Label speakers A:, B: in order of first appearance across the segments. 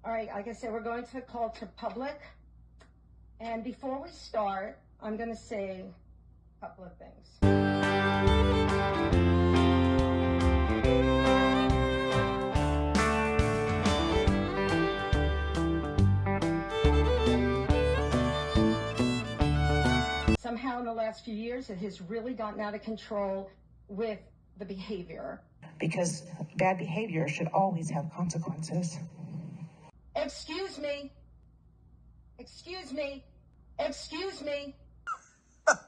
A: All right, like I said, we're going to call to public. And before we start, I'm going to say a couple of things. Somehow in the last few years, it has really gotten out of control with the behavior.
B: Because bad behavior should always have consequences.
A: Excuse me. Excuse me. Excuse me.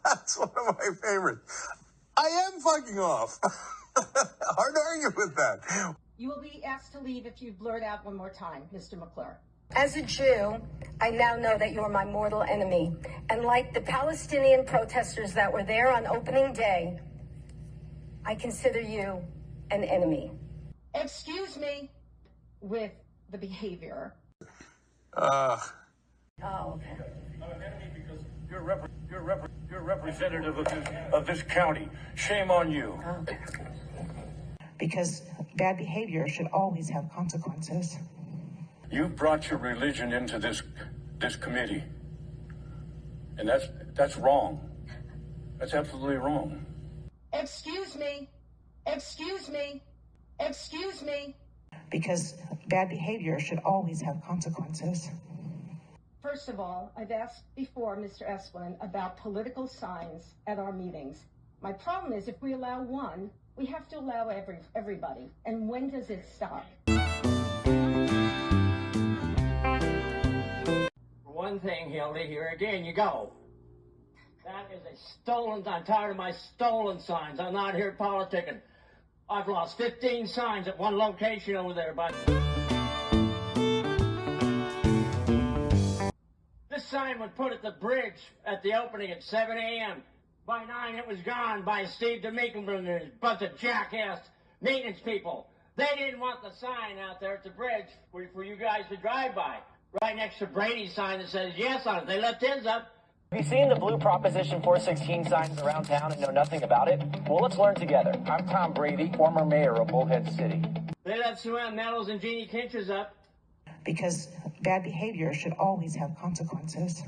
C: That's one of my favorites. I am fucking off. Hard to argue with that.
A: You will be asked to leave if you blurt out one more time, Mr. McClure.
D: As a Jew, I now know that you are my mortal enemy. And like the Palestinian protesters that were there on opening day, I consider you an enemy.
A: Excuse me. With the behavior.
D: Oh, okay.
E: An enemy because you're representative of this county. Shame on you.
D: Okay.
B: Because bad behavior should always have consequences.
E: You brought your religion into this committee. And that's wrong. That's absolutely wrong.
A: Excuse me. Excuse me. Excuse me.
B: Because bad behavior should always have consequences.
A: First of all, I've asked before, Mr. Esplin, about political signs at our meetings. My problem is if we allow one, we have to allow everybody. And when does it stop?
F: One thing, Hildy, here again you go. That is a stolen, I'm tired of my stolen signs. I'm not here politicking. I've lost 15 signs at one location over there, but this sign was put at the bridge at the opening at 7 a.m. By 9 it was gone by Steve D'Amico and a bunch of jackass maintenance people. They didn't want the sign out there at the bridge for you guys to drive by. Right next to Brady's sign that says yes on it. They left his up.
G: Have you seen the blue Proposition 416 signs around town and know nothing about it? Well, let's learn together. I'm Tom Brady, former mayor of Bullhead City.
F: They left Sue-Ann Meadows and Jeannie Kinch's up.
B: Because bad behavior should always have consequences.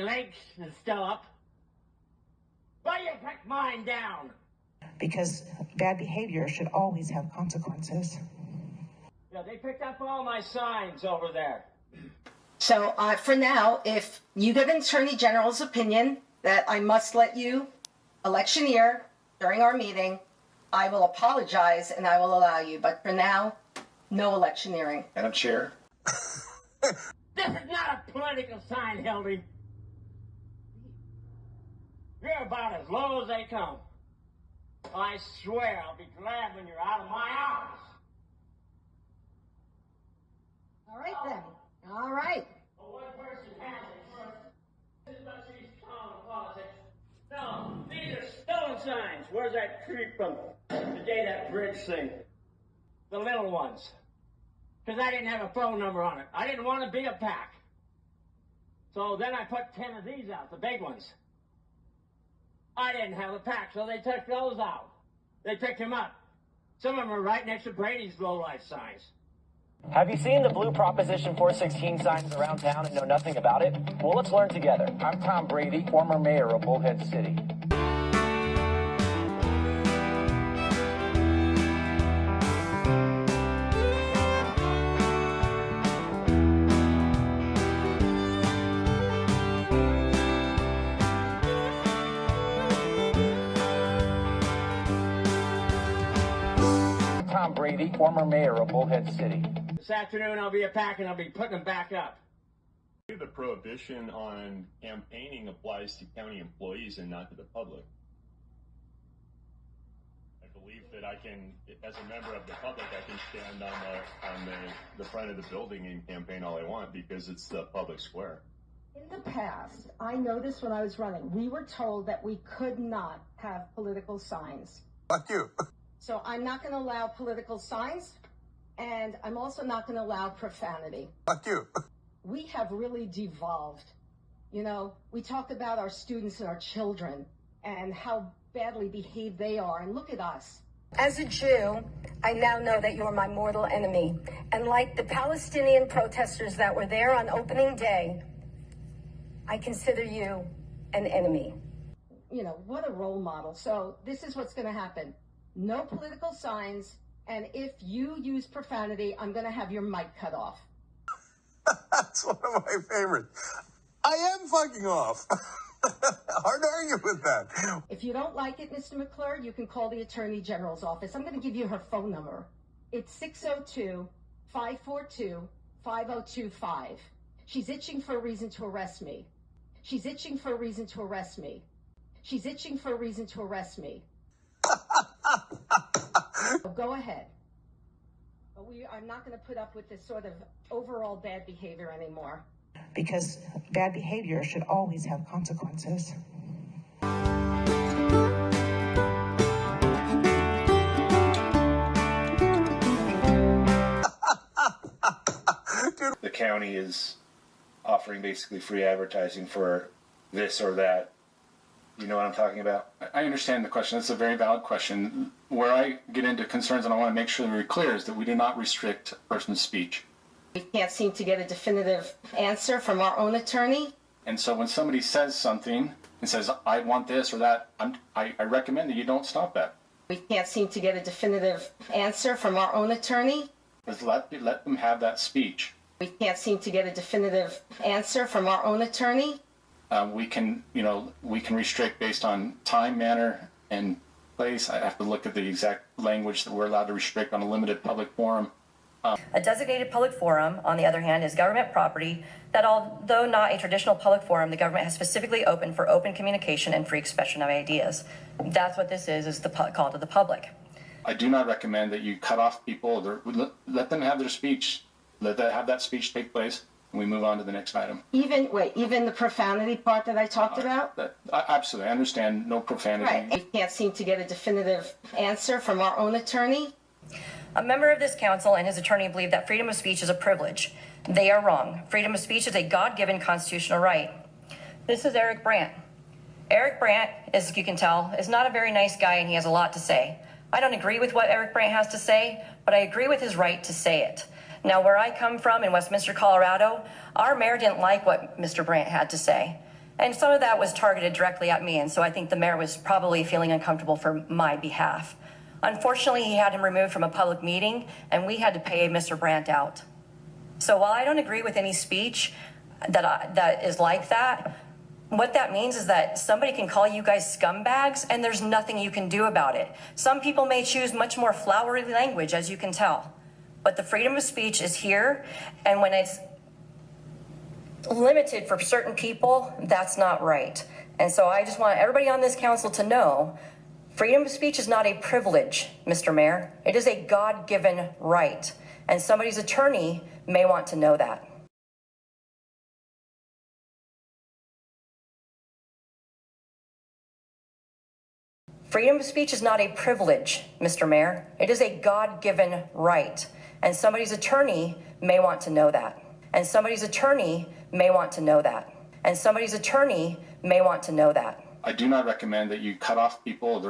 F: Lakes is still up. Why you pick mine down?
B: Because bad behavior should always have consequences.
F: Yeah, they picked up all my signs over there.
A: So for now, if you get an Attorney General's opinion that I must let you electioneer during our meeting, I will apologize and I will allow you. But for now, no electioneering.
H: Madam Chair.
F: This is not a political sign, Hildy. You're about as low as they come. I swear I'll be glad when you're out of my office.
A: All right, then. All right.
F: Well, one person has it. This is what she's calling politics. No, these are stolen signs. Where's that tree from the day that bridge thing? The little ones. Because I didn't have a phone number on it. I didn't want to be a pack. So then I put 10 of these out, the big ones. I didn't have a pack, so they took those out. They picked them up. Some of them were right next to Brady's low-life signs.
G: Have you seen the blue Proposition 416 signs around town and know nothing about it? Well, let's learn together. I'm Tom Brady, former mayor of Bullhead City. Tom Brady, former mayor of Bullhead City.
F: This afternoon I'll be a pack and I'll be putting them back up.
I: The prohibition on campaigning applies to county employees and not to the public. I believe that I can, as a member of the public, I can stand on the front of the building and campaign all I want because it's the public square.
A: In the past, I noticed when I was running, we were told that we could not have political signs.
C: Fuck you.
A: So I'm not going to allow political signs, And I'm also not going to allow profanity.
C: Fuck you.
A: We have really devolved. You know, we talk about our students and our children and how badly behaved they are, and look at us.
D: As a Jew, I now know that you're my mortal enemy. And like the Palestinian protesters that were there on opening day, I consider you an enemy.
A: You know, what a role model. So this is what's going to happen. No political signs, and if you use profanity, I'm going to have your mic cut off.
C: That's one of my favorites. I am fucking off. Hard to argue with that.
A: If you don't like it, Mr. McClure, you can call the Attorney General's office. I'm going to give you her phone number. It's 602-542-5025. She's itching for a reason to arrest me. She's itching for a reason to arrest me. She's itching for a reason to arrest me. Go ahead. But I'm not going to put up with this sort of overall bad behavior anymore.
B: Because bad behavior should always have consequences.
H: The county is offering basically free advertising for this or that. You know what I'm talking about?
J: I understand the question. It's a very valid question. Where I get into concerns, and I want to make sure that we're clear, is that we do not restrict a person's speech.
A: We can't seem to get a definitive answer from our own attorney.
J: And so when somebody says something and says, I want this or that, I recommend that you don't stop that.
A: We can't seem to get a definitive answer from our own attorney.
J: Just let them have that speech.
A: We can't seem to get a definitive answer from our own attorney.
J: We can restrict based on time, manner, and place. I have to look at the exact language that we're allowed to restrict on a limited public forum.
K: A designated public forum, on the other hand, is government property that, although not a traditional public forum, the government has specifically opened for open communication and free expression of ideas. That's what this is the call to the public.
J: I do not recommend that you cut off people. Let them have their speech. Have that speech take place, and we move on to the next item.
A: Even the profanity part that I talked about?
J: Absolutely. I understand no profanity.
A: Right. We can't seem to get a definitive answer from our own attorney.
K: A member of this council and his attorney believe that freedom of speech is a privilege. They are wrong. Freedom of speech is a God-given constitutional right. This is Eric Brandt. Eric Brandt, as you can tell, is not a very nice guy, and he has a lot to say. I don't agree with what Eric Brandt has to say, but I agree with his right to say it. Now, where I come from in Westminster, Colorado, our mayor didn't like what Mr. Brandt had to say. And some of that was targeted directly at me, and so I think the mayor was probably feeling uncomfortable for my behalf. Unfortunately, he had him removed from a public meeting, and we had to pay Mr. Brandt out. So while I don't agree with any speech that is like that, what that means is that somebody can call you guys scumbags, and there's nothing you can do about it. Some people may choose much more flowery language, as you can tell. But the freedom of speech is here, and when it's limited for certain people, that's not right. And so I just want everybody on this council to know freedom of speech is not a privilege, Mr. Mayor. It is a God-given right. And somebody's attorney may want to know that. Freedom of speech is not a privilege, Mr. Mayor. It is a God-given right. And somebody's attorney may want to know that. And somebody's attorney may want to know that. And somebody's attorney may want to know that.
J: I do not recommend that you cut off people.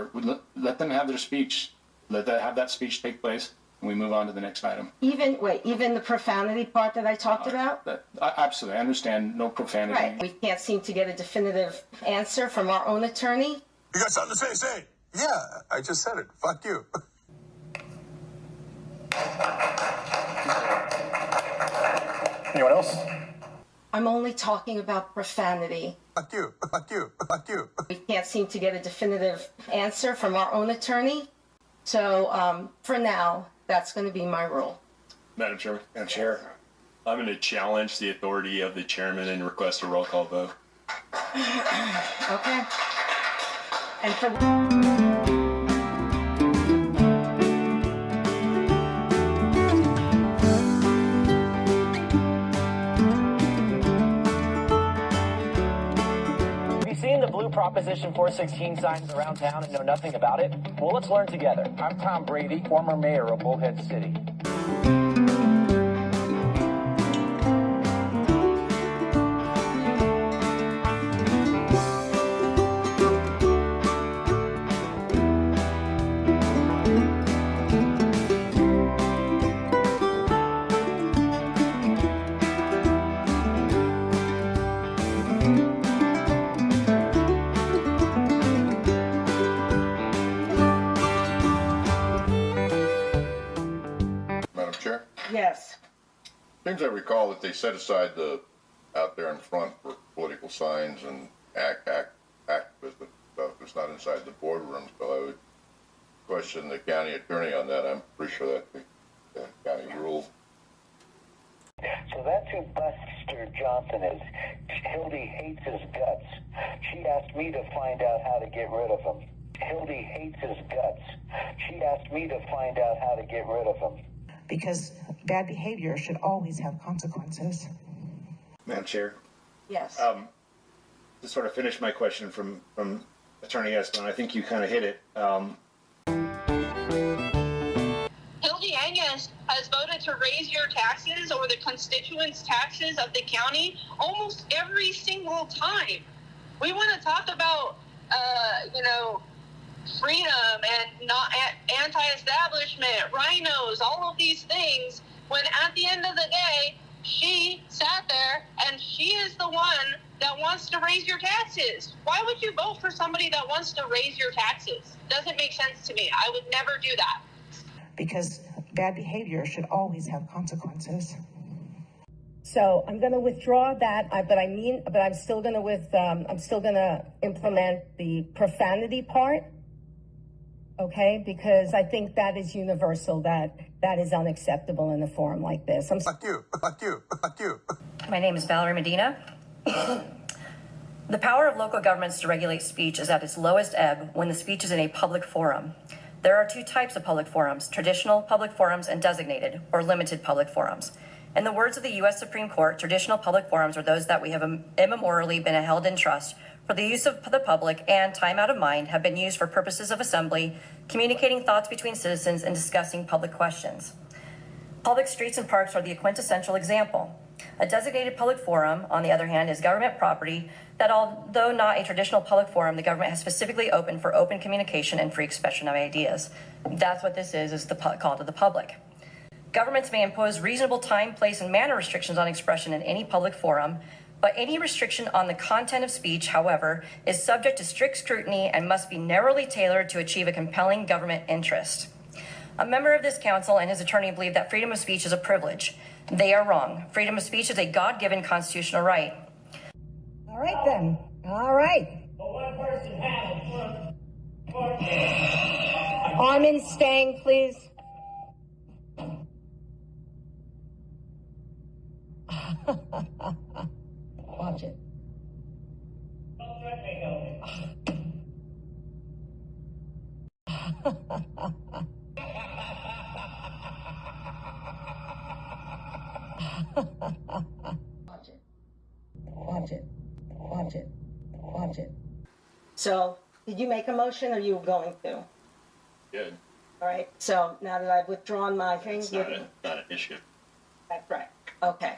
J: Let them have their speech. Have that speech take place, and we move on to the next item.
A: Even the profanity part that I talked about?
J: Absolutely. I understand no profanity.
A: Right. We can't seem to get a definitive answer from our own attorney.
C: You got something to say? Say it. Yeah, I just said it. Fuck you.
J: Anyone else?
A: I'm only talking about profanity.
C: Fuck you. Fuck you. Fuck you.
A: We can't seem to get a definitive answer from our own attorney. So for now, that's going to be my rule.
I: Madam Chairman.
J: Madam Chair.
I: I'm going to challenge the authority of the chairman and request a roll call vote.
A: Okay. And for...
G: The blue Proposition 416 signs around town and know nothing about it? Well, let's learn together. I'm Tom Brady, former mayor of Bullhead City.
L: Seems I recall that they set aside out there in front for political signs and activism stuff. It's not inside the boardroom, so I would question the county attorney on that. I'm pretty sure that's the county rule.
M: So that's who Buster Johnson is. Hildy hates his guts. She asked me to find out how to get rid of him. Hildy hates his guts. She asked me to find out how to get rid of him.
B: Because bad behavior should always have consequences.
H: Madam Chair,
A: Yes.
H: to sort of finish my question from Attorney Esplin, I think you kind of hit it.
N: HILDY Angius has voted to raise your taxes or the constituents' taxes of the county almost every single time. We want to talk about, freedom and not anti-establishment, rhinos, all of these things, when at the end of the day, she sat there and she is the one that wants to raise your taxes. Why would you vote for somebody that wants to raise your taxes? Doesn't make sense to me. I would never do that.
B: Because bad behavior should always have consequences.
D: So I'm going to withdraw that, but I'm still going to implement the profanity part. Okay, because I think that is universal, that is unacceptable in a forum like this.
C: Fuck you.
K: My name is Valerie Medina. The power of local governments to regulate speech is at its lowest ebb when the speech is in a public forum. There are two types of public forums: traditional public forums and designated or limited public forums. In the words of the U.S. Supreme Court, traditional public forums are those that we have immemorially been held in trust for the use of the public and, time out of mind, have been used for purposes of assembly, communicating thoughts between citizens, and discussing public questions. Public streets and parks are the quintessential example. A designated public forum, on the other hand, is government property that, although not a traditional public forum, the government has specifically opened for open communication and free expression of ideas. That's what this is the call to the public. Governments may impose reasonable time, place, and manner restrictions on expression in any public forum, but any restriction on the content of speech, however, is subject to strict scrutiny and must be narrowly tailored to achieve a compelling government interest. A member of this council and his attorney believe that freedom of speech is a privilege. They are wrong. Freedom of speech is a God-given constitutional right.
D: All right, then. All right.
F: But one person has it.
D: Armin Stang, please. Watch it.
F: Don't let me go.
D: Watch it.
A: So, did you make a motion or you were going to?
I: Good.
A: All right, so now that I've withdrawn my thing,
I: It's not an issue.
A: that's right. Okay.